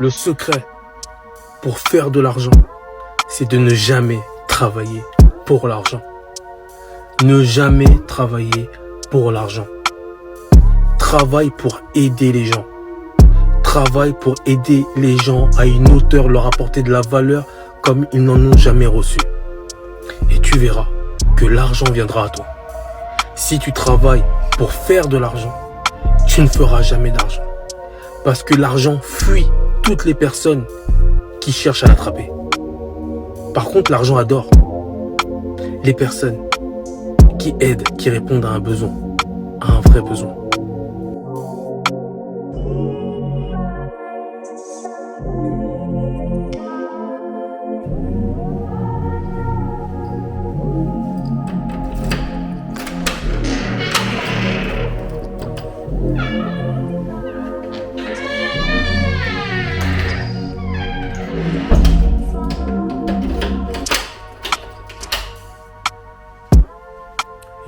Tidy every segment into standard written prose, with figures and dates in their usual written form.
Le secret pour faire de l'argent, c'est de ne jamais travailler pour l'argent. Ne jamais travailler pour l'argent. Travaille pour aider les gens. Travaille pour aider les gens à une hauteur, leur apporter de la valeur comme ils n'en ont jamais reçu. Et tu verras que l'argent viendra à toi. Si tu travailles pour faire de l'argent, tu ne feras jamais d'argent. Parce que l'argent fuit toutes les personnes qui cherchent à l'attraper. Par contre, l'argent adore les personnes qui aident, qui répondent à un besoin, à un vrai besoin.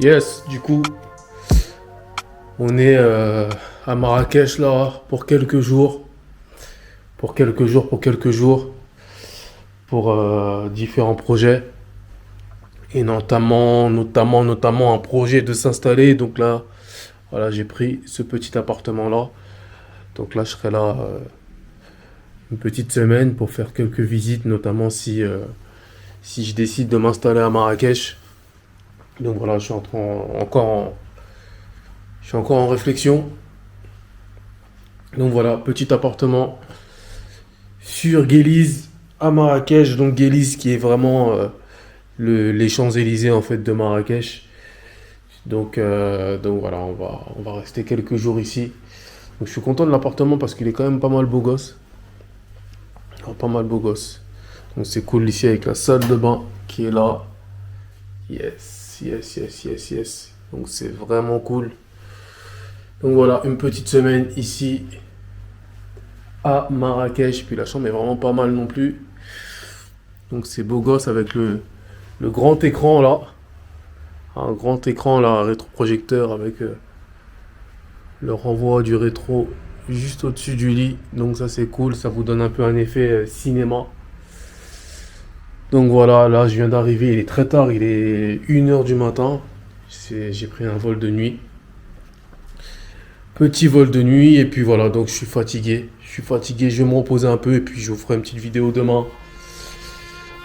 Yes, du coup, on est à Marrakech là pour quelques jours. Pour différents projets. Et notamment un projet de s'installer. Donc là, voilà, j'ai pris ce petit appartement là. Donc là, je serai là une petite semaine pour faire quelques visites, notamment si je décide de m'installer à Marrakech. Donc voilà, je suis encore en réflexion. Donc voilà, petit appartement sur Guéliz à Marrakech. Donc Guéliz qui est vraiment les Champs-Élysées en fait de Marrakech. Donc voilà, on va rester quelques jours ici. Donc je suis content de l'appartement parce qu'il est quand même pas mal beau gosse. Alors, pas mal beau gosse. Donc c'est cool ici avec la salle de bain qui est là. Yes. Donc c'est vraiment cool. Donc voilà, une petite semaine ici à Marrakech. Puis la chambre est vraiment pas mal non plus. Donc c'est beau gosse avec le grand écran là. Un grand écran là, rétroprojecteur avec le renvoi du rétro juste au-dessus du lit. Donc ça c'est cool, ça vous donne un peu un effet cinéma. Donc voilà, là je viens d'arriver, il est très tard, il est 1h du matin. J'ai pris un vol de nuit. Petit vol de nuit et puis voilà, donc je suis fatigué. Je vais me reposer un peu et puis je vous ferai une petite vidéo demain.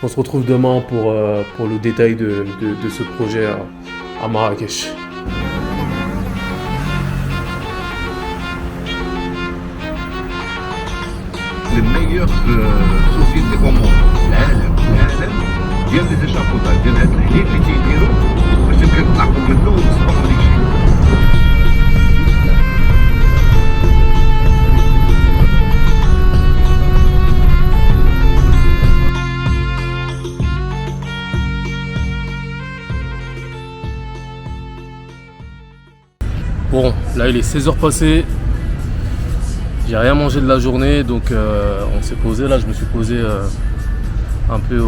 On se retrouve demain pour le détail de ce projet à Marrakech. Les meilleures sociétés au monde. العالم ديال لي تشابوطات ديال هاد الحليب اللي كيديروا باش تبقى تنقوا منه وتصبح لي شي. Bon, là il est 16h passées. J'ai rien mangé de la journée, donc on s'est posé. Là, je me suis posé un peu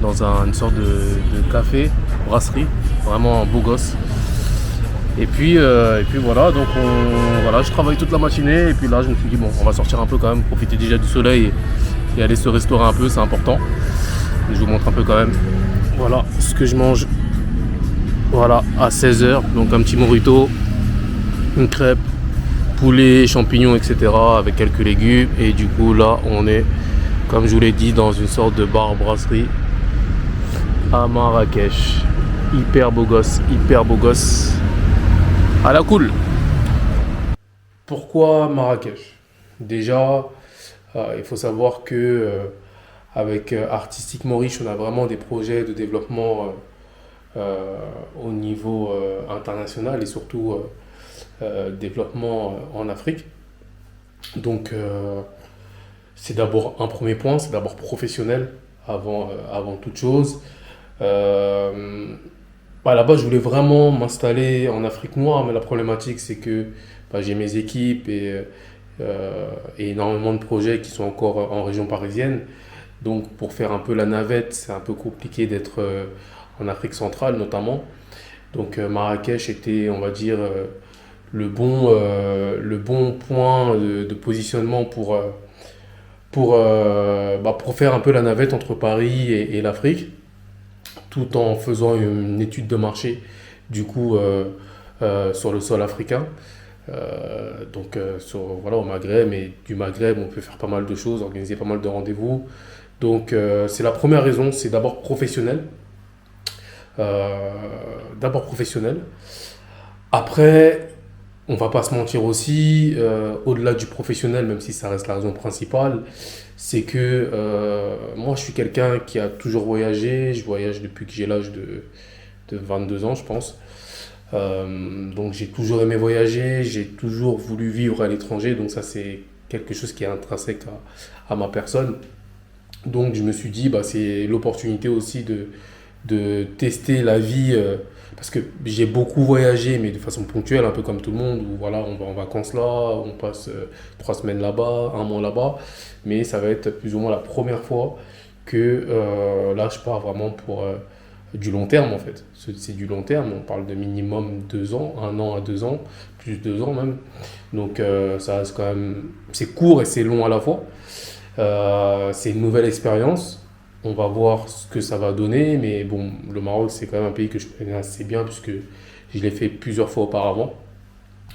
dans une sorte de café, brasserie, vraiment un beau gosse. Et puis voilà, donc voilà, je travaille toute la matinée. Et puis là, je me suis dit, bon, on va sortir un peu quand même, profiter déjà du soleil et aller se restaurer un peu, c'est important. Et je vous montre un peu quand même. Voilà ce que je mange. Voilà, à 16h, donc un petit morito, une crêpe, poulet, champignons, etc. avec quelques légumes. Et du coup là on est, comme je vous l'ai dit, dans une sorte de bar brasserie à Marrakech. Hyper beau gosse à la cool. Pourquoi Marrakech? Déjà il faut savoir que avec Artistique Maurice, on a vraiment des projets de développement au niveau international et surtout développement en Afrique. Donc c'est d'abord un premier point, c'est d'abord professionnel avant toute chose. Là-bas, je voulais vraiment m'installer en Afrique noire, mais la problématique c'est que j'ai mes équipes et énormément de projets qui sont encore en région parisienne. Donc pour faire un peu la navette, c'est un peu compliqué d'être en Afrique centrale notamment. Donc Marrakech était, on va dire, le bon point de positionnement pour faire un peu la navette entre Paris et l'Afrique, tout en faisant une étude de marché, du coup, sur le sol africain. Voilà, au Maghreb, mais du Maghreb, on peut faire pas mal de choses, organiser pas mal de rendez-vous. Donc, c'est la première raison, c'est d'abord professionnel. Euh, D'abord professionnel. Après, on va pas se mentir aussi, au-delà du professionnel, même si ça reste la raison principale, c'est que moi, je suis quelqu'un qui a toujours voyagé. Je voyage depuis que j'ai l'âge de 22 ans, je pense. Donc j'ai toujours aimé voyager, j'ai toujours voulu vivre à l'étranger, donc ça c'est quelque chose qui est intrinsèque à ma personne. Donc je me suis dit, bah, c'est l'opportunité aussi de tester la vie, parce que j'ai beaucoup voyagé, mais de façon ponctuelle, un peu comme tout le monde, où voilà, on va en vacances là, on passe 3 semaines là-bas, un mois là-bas, mais ça va être plus ou moins la première fois que là je pars vraiment pour du long terme en fait. C'est du long terme, on parle de minimum 2 ans, 1 an à 2 ans, plus 2 ans même. Donc ça reste quand même, c'est court et c'est long à la fois. C'est une nouvelle expérience. On va voir ce que ça va donner, mais bon, le Maroc, c'est quand même un pays que je connais assez bien puisque je l'ai fait plusieurs fois auparavant.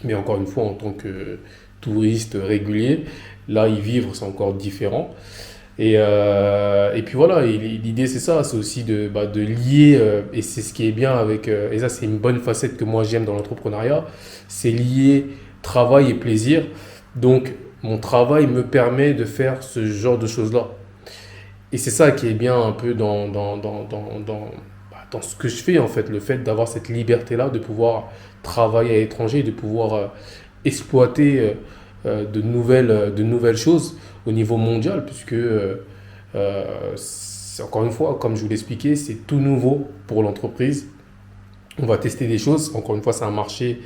Mais encore une fois, en tant que touriste régulier, là, y vivre, c'est encore différent. Et puis voilà, et l'idée c'est ça, c'est aussi de lier, et c'est ce qui est bien avec, et ça c'est une bonne facette que moi j'aime dans l'entrepreneuriat, c'est lier travail et plaisir. Donc mon travail me permet de faire ce genre de choses-là. Et c'est ça qui est bien un peu dans ce que je fais en fait, le fait d'avoir cette liberté-là, de pouvoir travailler à l'étranger, de pouvoir exploiter de nouvelles choses au niveau mondial, puisque encore une fois, comme je vous l'expliquais, c'est tout nouveau pour l'entreprise. On va tester des choses. Encore une fois, c'est un marché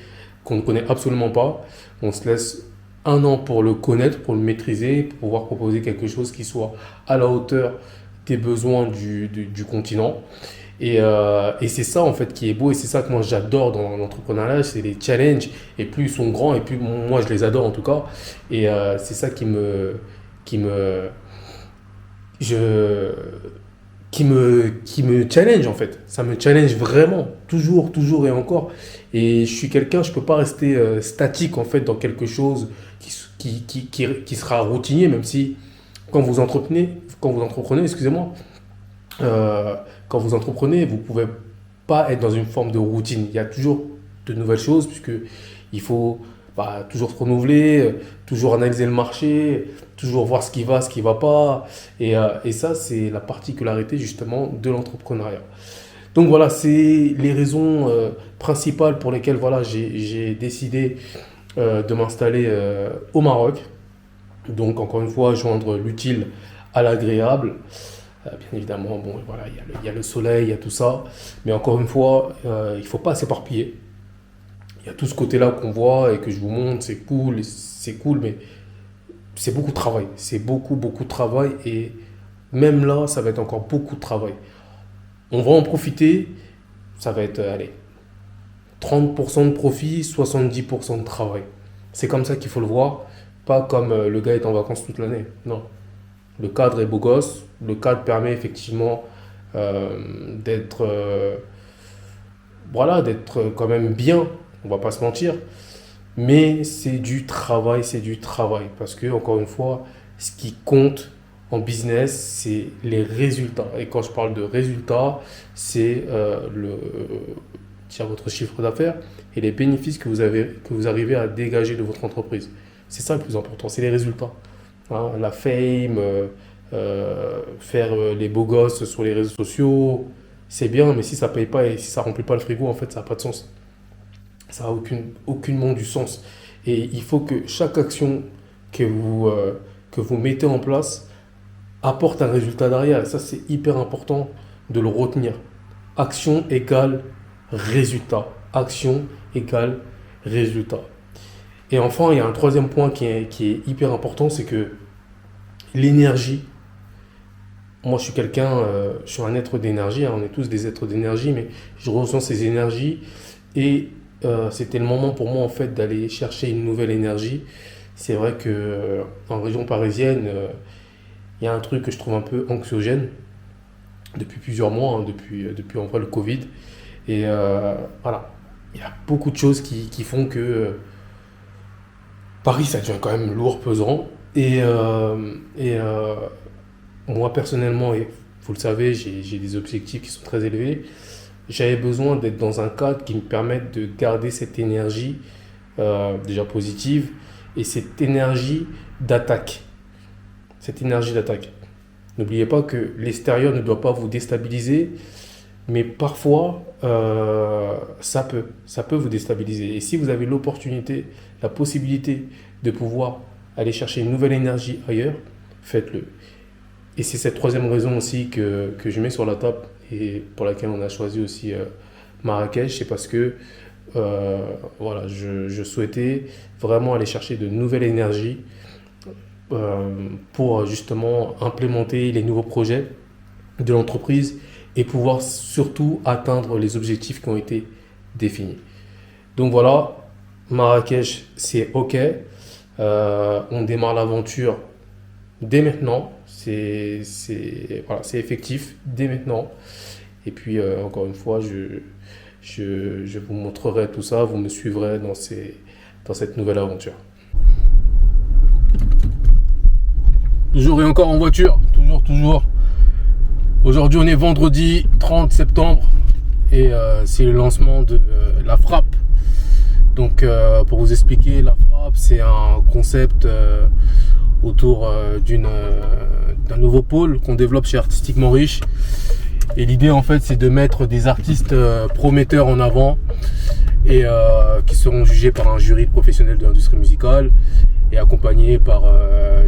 qu'on ne connaît absolument pas. On se laisse 1 an pour le connaître, pour le maîtriser, pour pouvoir proposer quelque chose qui soit à la hauteur des besoins du continent. Et c'est ça en fait qui est beau et c'est ça que moi j'adore dans l'entrepreneuriat, c'est les challenges et plus ils sont grands et plus moi je les adore en tout cas. Et c'est ça qui me, je, qui me challenge en fait. Ça me challenge vraiment, toujours, toujours et encore. Et je suis quelqu'un, je peux pas rester statique en fait dans quelque chose qui sera routinier, même si quand vous entreprenez, excusez-moi, euh, quand vous entreprenez, vous pouvez pas être dans une forme de routine. Il y a toujours de nouvelles choses puisque il faut toujours se renouveler, toujours analyser le marché, toujours voir ce qui va, ce qui va pas. Et ça, c'est la particularité justement de l'entrepreneuriat. Donc voilà, c'est les raisons principales pour lesquelles voilà, j'ai décidé de m'installer au Maroc. Donc encore une fois, joindre l'utile à l'agréable. Bien évidemment, bon, voilà, il y a le soleil, il y a tout ça. Mais encore une fois, il ne faut pas s'éparpiller. Il y a tout ce côté-là qu'on voit et que je vous montre, c'est cool, mais c'est beaucoup de travail. C'est beaucoup, beaucoup de travail. Et même là, ça va être encore beaucoup de travail. On va en profiter, ça va être, allez, 30% de profit, 70% de travail. C'est comme ça qu'il faut le voir, pas comme le gars est en vacances toute l'année. Non. Le cadre est beau gosse, le cadre permet effectivement d'être d'être quand même bien, on va pas se mentir, mais c'est du travail, parce que encore une fois, ce qui compte en business, c'est les résultats. Et quand je parle de résultats, c'est votre chiffre d'affaires et les bénéfices que vous arrivez à dégager de votre entreprise. C'est ça le plus important, c'est les résultats. Hein, la fame, faire les beaux gosses sur les réseaux sociaux, c'est bien, mais si ça paye pas et si ça remplit pas le frigo, en fait, ça n'a pas de sens. Ça n'a aucunement du sens. Et il faut que chaque action que vous mettez en place apporte un résultat derrière. Et ça, c'est hyper important de le retenir. Action égale résultat. Action égale résultat. Et enfin, il y a un troisième point qui est hyper important, c'est que l'énergie. Moi, je suis un être d'énergie, hein, on est tous des êtres d'énergie, mais je ressens ces énergies et c'était le moment pour moi en fait d'aller chercher une nouvelle énergie. C'est vrai que en région parisienne, il y a un truc que je trouve un peu anxiogène depuis plusieurs mois, hein, depuis en vrai le Covid. Et voilà, il y a beaucoup de choses qui font que Paris, ça devient quand même lourd, pesant. Et moi, personnellement, et vous le savez, j'ai des objectifs qui sont très élevés. J'avais besoin d'être dans un cadre qui me permette de garder cette énergie déjà positive et cette énergie d'attaque. N'oubliez pas que l'extérieur ne doit pas vous déstabiliser, mais parfois, ça peut vous déstabiliser. Et si vous avez l'opportunité, la possibilité de pouvoir aller chercher une nouvelle énergie ailleurs, faites-le. Et c'est cette troisième raison aussi que je mets sur la table et pour laquelle on a choisi aussi Marrakech, c'est parce que voilà, je souhaitais vraiment aller chercher de nouvelles énergies pour justement implémenter les nouveaux projets de l'entreprise et pouvoir surtout atteindre les objectifs qui ont été définis. Donc voilà, Marrakech, c'est OK. On démarre l'aventure dès maintenant. C'est effectif dès maintenant. Et puis, encore une fois, je vous montrerai tout ça. Vous me suivrez dans cette nouvelle aventure. Toujours et encore en voiture. Toujours. Aujourd'hui, on est vendredi 30 septembre. Et c'est le lancement de la Frappe. Donc, pour vous expliquer, la Frappe, c'est un concept autour d'un nouveau pôle qu'on développe chez Artistiquement Riche. Et l'idée, en fait, c'est de mettre des artistes prometteurs en avant et qui seront jugés par un jury de professionnels de l'industrie musicale et accompagnés par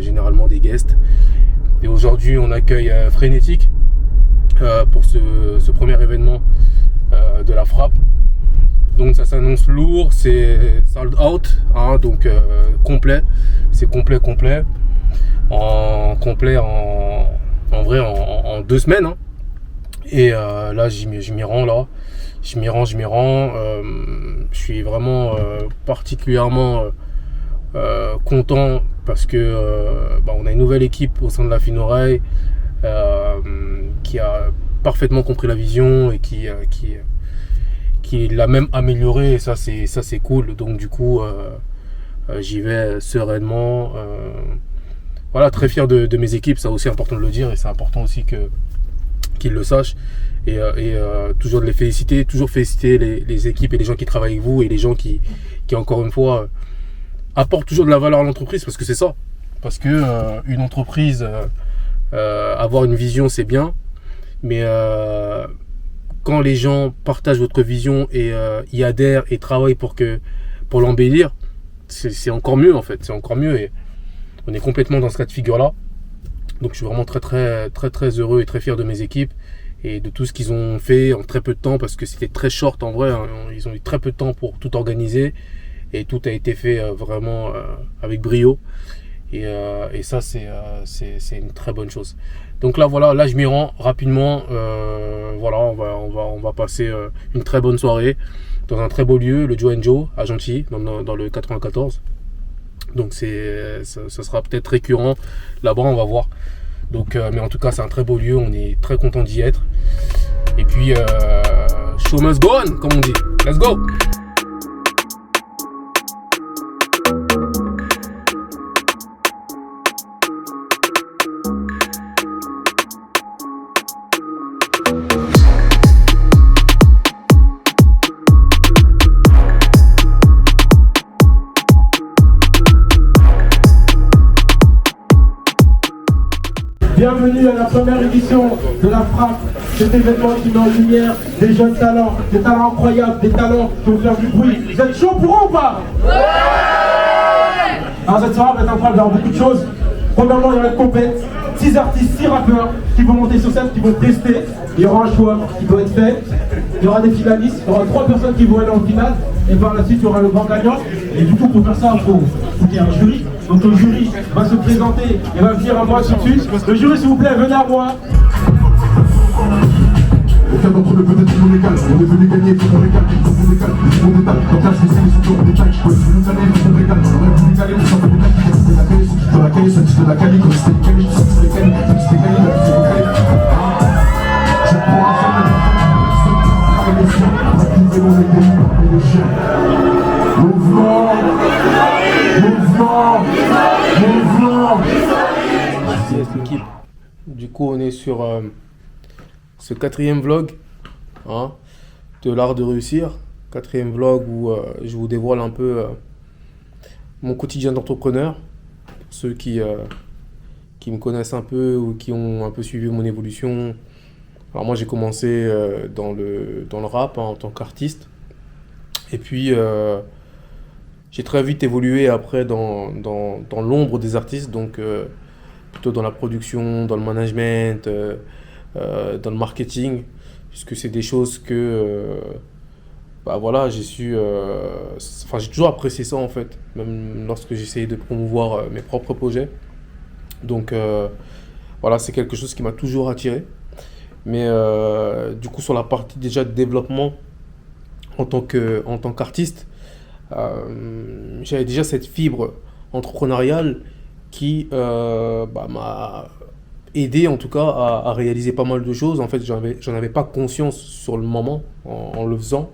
généralement des guests. Et aujourd'hui, on accueille Frénétique pour ce premier événement de la Frappe. Donc ça s'annonce lourd, c'est sold out, hein, donc complet, c'est complet. En 2 semaines, hein. Et là je m'y rends. Je suis vraiment particulièrement content parce que on a une nouvelle équipe au sein de la Fine Oreille qui a parfaitement compris la vision et qui l'a même amélioré, et ça c'est cool. Donc du coup j'y vais sereinement. Voilà, très fier de mes équipes, c'est aussi important de le dire et c'est important aussi qu'ils le sachent. Et toujours de les féliciter, les équipes et les gens qui travaillent avec vous et les gens qui encore une fois apportent toujours de la valeur à l'entreprise, parce que c'est ça. Parce que une entreprise, avoir une vision c'est bien, mais quand les gens partagent votre vision et y adhèrent et travaillent pour l'embellir, c'est encore mieux en fait, c'est encore mieux. Et on est complètement dans ce cas de figure là. Donc je suis vraiment très heureux et très fier de mes équipes et de tout ce qu'ils ont fait en très peu de temps, parce que c'était très short en vrai, hein. Ils ont eu très peu de temps pour tout organiser et tout a été fait vraiment avec brio. Et ça c'est une très bonne chose. Donc là je m'y rends rapidement. Voilà, on va passer une très bonne soirée dans un très beau lieu, le Joe & Joe à Gentilly, dans le 94. Donc ça sera peut-être récurrent là-bas, on va voir. Donc mais en tout cas c'est un très beau lieu, on est très content d'y être. Et puis show must go on, comme on dit. Let's go. Bienvenue à la première édition de la Frappe, cet événement qui met en lumière des jeunes talents, des talents incroyables, des talents qui vont faire du bruit. Vous êtes chaud pour eux ou pas? Ouais. Alors cette soirée va être incroyable, il y aura beaucoup de choses. Premièrement, il y aura une compète, 6 artistes, 6 rappeurs qui vont monter sur scène, qui vont tester. Il y aura un choix qui doit être fait. Il y aura des finalistes, il y aura 3 personnes qui vont aller en finale. Et par la suite, il y aura le grand gagnant. Et du coup, pour faire ça, il faut qu'il y ait un jury. Donc le jury va se présenter et va venir à moi tout de suite. Le jury, s'il vous plaît, venez à moi. Aucun d'entre eux peut être non légal. On est venu gagner, faut qu'on régale, faut qu'on régale. On détale, dans ta spéciale, ils sont toujours en détail. Je peux nous aller, faut qu'on régale. On aurait voulu caler, on s'en fait des tailles. On a calé, ceux qui te la calé, ceux qui te la calé, comme c'était les calés, ceux qui te la calé. Yes, l'équipe. Du coup, on est sur ce 4e vlog, hein, de l'art de réussir. 4e vlog où je vous dévoile un peu mon quotidien d'entrepreneur. Pour ceux qui me connaissent un peu ou qui ont un peu suivi mon évolution. Alors moi, j'ai commencé dans le rap, hein, en tant qu'artiste. Et puis, j'ai très vite évolué après dans l'ombre des artistes, donc plutôt dans la production, dans le management, dans le marketing, puisque c'est des choses que bah voilà, j'ai toujours apprécié ça en fait, même lorsque j'essayais de promouvoir mes propres projets. Donc voilà, c'est quelque chose qui m'a toujours attiré. Mais du coup, sur la partie déjà de développement en tant qu'artiste, j'avais déjà cette fibre entrepreneuriale qui m'a aidé en tout cas à réaliser pas mal de choses. En fait, j'en avais pas conscience sur le moment en le faisant.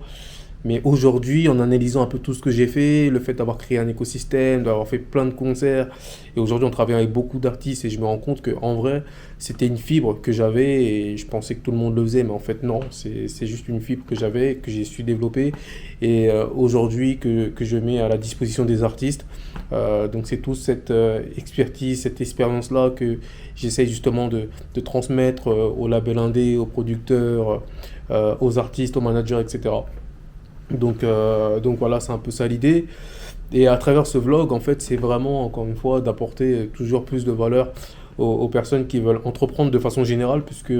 Mais aujourd'hui, en analysant un peu tout ce que j'ai fait, le fait d'avoir créé un écosystème, d'avoir fait plein de concerts, et aujourd'hui on travaille avec beaucoup d'artistes et je me rends compte qu'en vrai, c'était une fibre que j'avais et je pensais que tout le monde le faisait, mais en fait non, c'est juste une fibre que j'avais, que j'ai su développer et aujourd'hui que je mets à la disposition des artistes. Donc c'est toute cette expertise, cette expérience-là que j'essaye justement de transmettre aux labels indés, aux producteurs, aux artistes, aux managers, etc. Donc voilà, c'est un peu ça l'idée. Et à travers ce vlog, en fait, c'est vraiment, encore une fois, d'apporter toujours plus de valeur aux personnes qui veulent entreprendre de façon générale, puisque,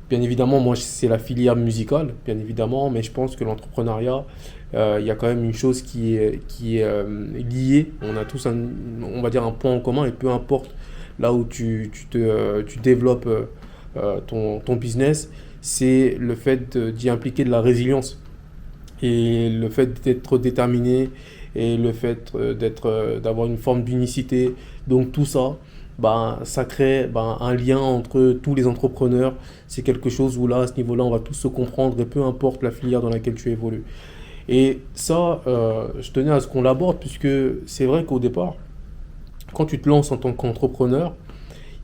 bien évidemment, moi, c'est la filière musicale, bien évidemment, mais je pense que l'entrepreneuriat, il y a quand même une chose qui est liée. On a tous, on va dire, un point en commun, et peu importe là où tu développes ton business, c'est le fait d'y impliquer de la résilience. Et le fait d'être déterminé et le fait d'avoir une forme d'unicité. Donc tout ça, ça crée un lien entre tous les entrepreneurs. C'est quelque chose où là, à ce niveau-là, on va tous se comprendre et peu importe la filière dans laquelle tu évolues. Et ça, je tenais à ce qu'on l'aborde puisque c'est vrai qu'au départ, quand tu te lances en tant qu'entrepreneur,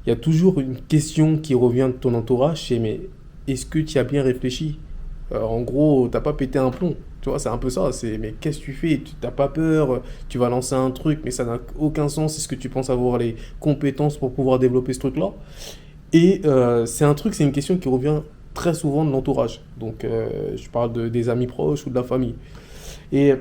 il y a toujours une question qui revient de ton entourage, c'est mais est-ce que tu as bien réfléchi ? En gros, t'as pas pété un plomb. Tu vois, c'est un peu ça. C'est mais qu'est-ce que tu fais? Tu t'as pas peur? Tu vas lancer un truc, mais ça n'a aucun sens. Est-ce que tu penses avoir les compétences pour pouvoir développer ce truc-là? Et c'est une question qui revient très souvent de l'entourage. Donc, je parle des amis proches ou de la famille. Et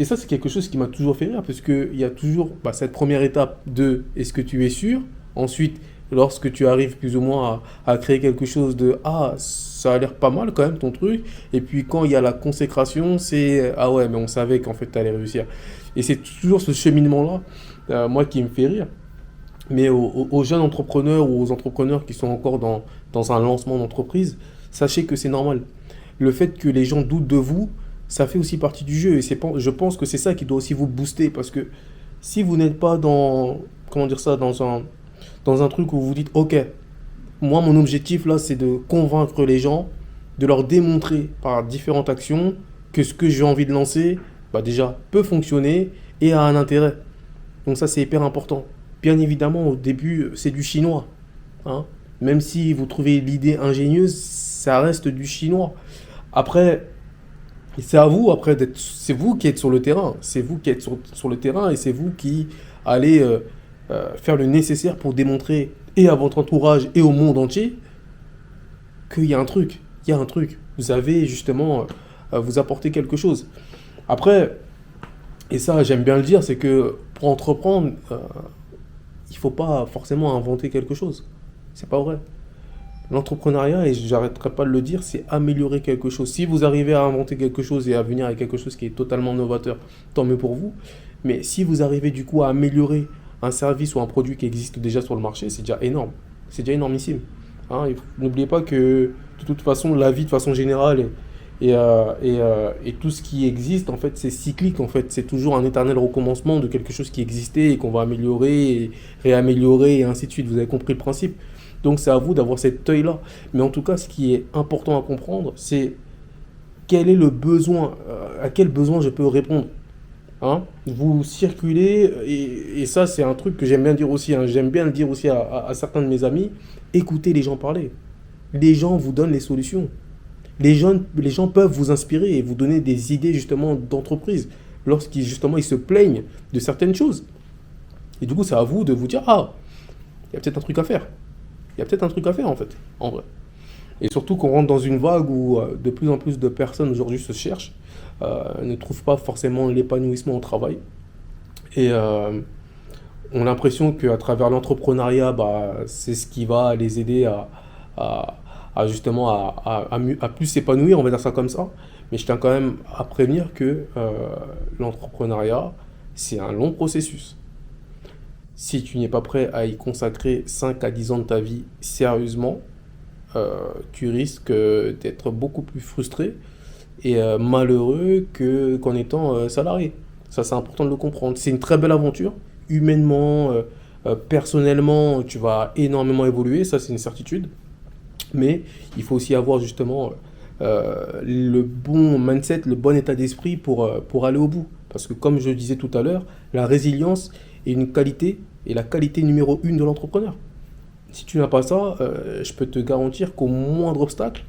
ça, c'est quelque chose qui m'a toujours fait rire, parce qu'il y a toujours cette première étape de est-ce que tu es sûr? Ensuite, lorsque tu arrives plus ou moins à créer quelque chose de « Ah, ça a l'air pas mal quand même ton truc ». Et puis quand il y a la consécration, c'est « Ah ouais, mais on savait qu'en fait tu allais réussir ». Et c'est toujours ce cheminement-là, moi, qui me fait rire. Mais aux jeunes entrepreneurs ou aux entrepreneurs qui sont encore dans un lancement d'entreprise, sachez que c'est normal. Le fait que les gens doutent de vous, ça fait aussi partie du jeu. Et je pense que c'est ça qui doit aussi vous booster. Parce que si vous n'êtes pas dans un truc où vous vous dites, ok, moi mon objectif là c'est de convaincre les gens, de leur démontrer par différentes actions que ce que j'ai envie de lancer, déjà peut fonctionner et a un intérêt. Donc ça c'est hyper important. Bien évidemment au début c'est du chinois, hein. Même si vous trouvez l'idée ingénieuse, ça reste du chinois. Après, c'est à vous c'est vous qui êtes sur le terrain, c'est vous qui êtes sur le terrain et c'est vous qui allez faire le nécessaire pour démontrer et à votre entourage et au monde entier qu'il y a un truc. Vous avez justement vous apporter quelque chose. Après, et ça j'aime bien le dire, c'est que pour entreprendre, il ne faut pas forcément inventer quelque chose. C'est pas vrai. L'entrepreneuriat, et j'arrêterai pas de le dire, c'est améliorer quelque chose. Si vous arrivez à inventer quelque chose et à venir avec quelque chose qui est totalement novateur, tant mieux pour vous. Mais si vous arrivez du coup à améliorer un service ou un produit qui existe déjà sur le marché, c'est déjà énorme. C'est déjà énormissime. Hein, n'oubliez pas que de toute façon, la vie de façon générale et tout ce qui existe, en fait, c'est cyclique. En fait, c'est toujours un éternel recommencement de quelque chose qui existait et qu'on va améliorer et réaméliorer et ainsi de suite. Vous avez compris le principe. Donc, c'est à vous d'avoir cet œil-là. Mais en tout cas, ce qui est important à comprendre, c'est quel est le besoin, à quel besoin je peux répondre. hein, vous circulez, et ça c'est un truc que j'aime bien dire aussi, hein, j'aime bien le dire aussi à certains de mes amis, écoutez les gens parler. Les gens vous donnent les solutions. Les gens peuvent vous inspirer et vous donner des idées justement d'entreprise lorsqu'ils justement ils se plaignent de certaines choses. Et du coup c'est à vous de vous dire, ah, il y a peut-être un truc à faire. Il y a peut-être un truc à faire en fait, en vrai. Et surtout qu'on rentre dans une vague où de plus en plus de personnes aujourd'hui se cherchent, ne trouvent pas forcément l'épanouissement au travail. Et ont l'impression qu'à travers l'entrepreneuriat, bah, c'est ce qui va les aider justement à plus s'épanouir, on va dire ça comme ça. Mais je tiens quand même à prévenir que l'entrepreneuriat, c'est un long processus. Si tu n'es pas prêt à y consacrer 5 à 10 ans de ta vie sérieusement, tu risques d'être beaucoup plus frustré et malheureux qu'en étant salarié. Ça, c'est important de le comprendre. C'est une très belle aventure. Humainement, personnellement, tu vas énormément évoluer, ça c'est une certitude. Mais il faut aussi avoir justement le bon mindset, le bon état d'esprit pour aller au bout. Parce que comme je le disais tout à l'heure, la résilience est une qualité, et la qualité numéro 1 de l'entrepreneur. Si tu n'as pas ça, je peux te garantir qu'au moindre obstacle,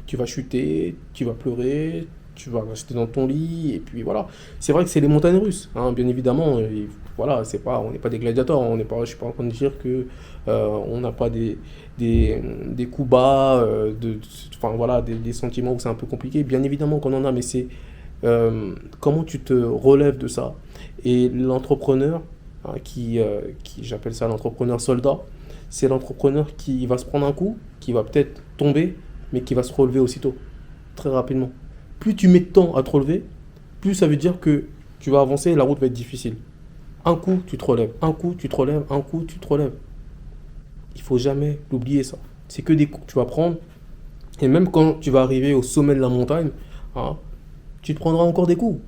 tu vas chuter, tu vas pleurer, tu vas rester dans ton lit, et puis voilà. C'est vrai que c'est les montagnes russes, hein, bien évidemment. Et voilà, on n'est pas des gladiateurs, je ne suis pas en train de dire que on n'a pas des coups bas, voilà, des sentiments où c'est un peu compliqué. Bien évidemment qu'on en a, mais c'est comment tu te relèves de ça. Et l'entrepreneur, hein, qui j'appelle ça l'entrepreneur soldat, c'est l'entrepreneur qui va se prendre un coup, qui va peut-être tomber, mais qui va se relever aussitôt, très rapidement. Plus tu mets de temps à te relever, plus ça veut dire que tu vas avancer et la route va être difficile. Un coup, tu te relèves, un coup, tu te relèves, un coup, tu te relèves. Il ne faut jamais l'oublier ça. C'est que des coups que tu vas prendre, et même quand tu vas arriver au sommet de la montagne, hein, tu te prendras encore des coups.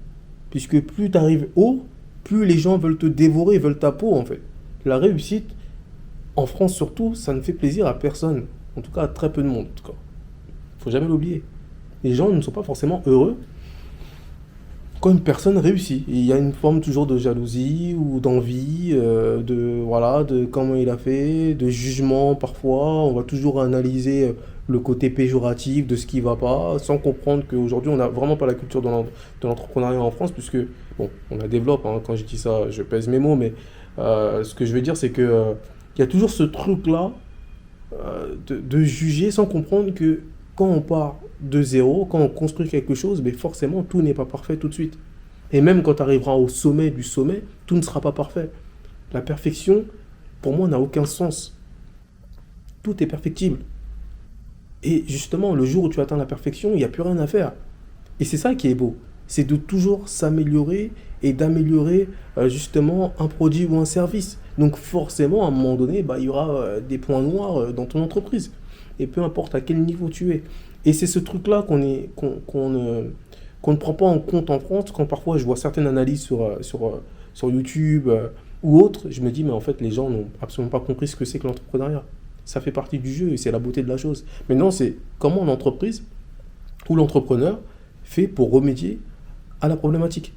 Puisque plus tu arrives haut, plus les gens veulent te dévorer, veulent ta peau en fait. La réussite, en France surtout, ça ne fait plaisir à personne. En tout cas, à très peu de monde. Il ne faut jamais l'oublier. Les gens ne sont pas forcément heureux quand une personne réussit. Et il y a une forme toujours de jalousie ou d'envie, de comment il a fait, de jugement parfois. On va toujours analyser le côté péjoratif de ce qui ne va pas, sans comprendre qu'aujourd'hui, on n'a vraiment pas la culture de l'entrepreneuriat en France, puisque, bon, on la développe, hein, quand je dis ça, je pèse mes mots, mais ce que je veux dire, c'est que il y a toujours ce truc-là de juger sans comprendre que quand on part de zéro, quand on construit quelque chose, mais forcément, tout n'est pas parfait tout de suite. Et même quand tu arriveras au sommet du sommet, tout ne sera pas parfait. La perfection, pour moi, n'a aucun sens. Tout est perfectible. Et justement, le jour où tu atteins la perfection, il n'y a plus rien à faire. Et c'est ça qui est beau. C'est de toujours s'améliorer et d'améliorer justement un produit ou un service. Donc forcément, à un moment donné, il y aura des points noirs dans ton entreprise. Et peu importe à quel niveau tu es. Et c'est ce truc-là qu'on ne prend pas en compte en France. Quand parfois je vois certaines analyses sur YouTube ou autres, je me dis, mais en fait, les gens n'ont absolument pas compris ce que c'est que l'entrepreneuriat. Ça fait partie du jeu et c'est la beauté de la chose. Maintenant, c'est comment l'entreprise ou l'entrepreneur fait pour remédier à la problématique.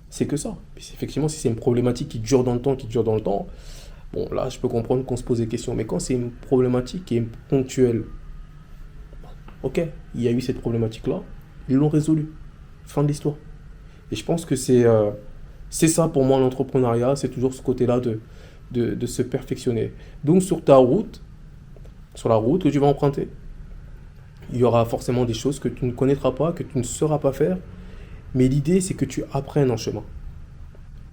C'est que ça. Puis effectivement, si c'est une problématique qui dure dans le temps, bon, là, je peux comprendre qu'on se pose des questions. Mais quand c'est une problématique qui est ponctuelle, ok, il y a eu cette problématique-là, ils l'ont résolue. Fin de l'histoire. Et je pense que c'est ça pour moi l'entrepreneuriat, c'est toujours ce côté-là de se perfectionner. Donc sur ta route, sur la route que tu vas emprunter, il y aura forcément des choses que tu ne connaîtras pas, que tu ne sauras pas faire. Mais l'idée, c'est que tu apprennes en chemin.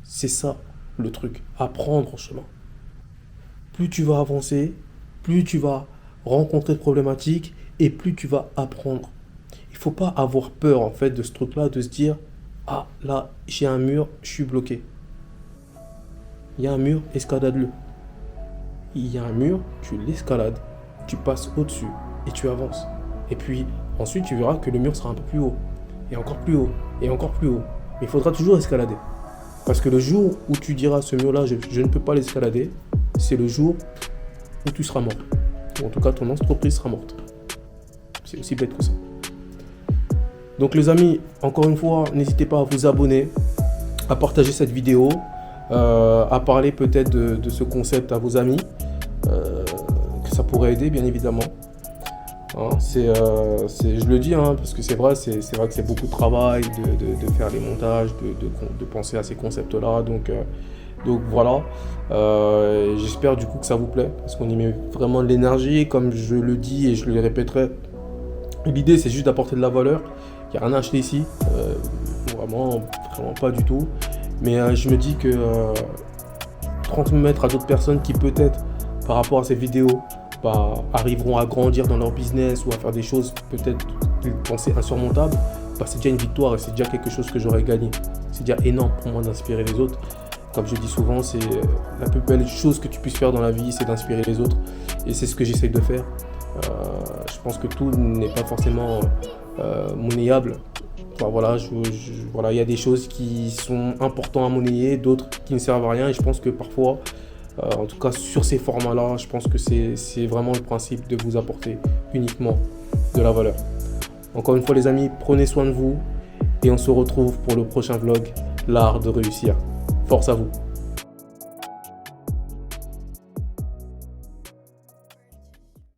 C'est ça le truc, apprendre en chemin. Plus tu vas avancer, plus tu vas rencontrer de problématiques et plus tu vas apprendre. Il ne faut pas avoir peur en fait de ce truc-là, de se dire « Ah, là, j'ai un mur, je suis bloqué. » Il y a un mur, escalade-le. Il y a un mur, tu l'escalades, tu passes au-dessus et tu avances. Et puis ensuite, tu verras que le mur sera un peu plus haut, et encore plus haut, et encore plus haut. Mais il faudra toujours escalader. Parce que le jour où tu diras ce mur-là, je ne peux pas l'escalader, c'est le jour où tu seras mort. Ou en tout cas, ton entreprise sera morte. C'est aussi bête que ça. Donc les amis, encore une fois, n'hésitez pas à vous abonner, à partager cette vidéo, à parler peut-être de ce concept à vos amis, que ça pourrait aider bien évidemment. Hein, je le dis parce que c'est vrai que c'est beaucoup de travail de faire les montages, de penser à ces concepts-là. Donc voilà, j'espère du coup que ça vous plaît, parce qu'on y met vraiment de l'énergie, comme je le dis et je le répéterai. L'idée c'est juste d'apporter de la valeur, il n'y a rien à acheter ici, vraiment pas du tout. Mais je me dis que transmettre à d'autres personnes qui peut-être par rapport à ces vidéos arriveront à grandir dans leur business ou à faire des choses peut-être qu'ils pensaient insurmontables, c'est déjà une victoire et c'est déjà quelque chose que j'aurais gagné. C'est déjà énorme pour moi d'inspirer les autres. Comme je dis souvent, c'est la plus belle chose que tu puisses faire dans la vie, c'est d'inspirer les autres. Et c'est ce que j'essaye de faire. Je pense que tout n'est pas forcément monnayable. Voilà, il y a des choses qui sont importantes à monnayer, d'autres qui ne servent à rien. Et je pense que parfois, en tout cas sur ces formats-là, je pense que c'est vraiment le principe de vous apporter uniquement de la valeur. Encore une fois les amis, prenez soin de vous et on se retrouve pour le prochain vlog, l'art de réussir. Force à vous.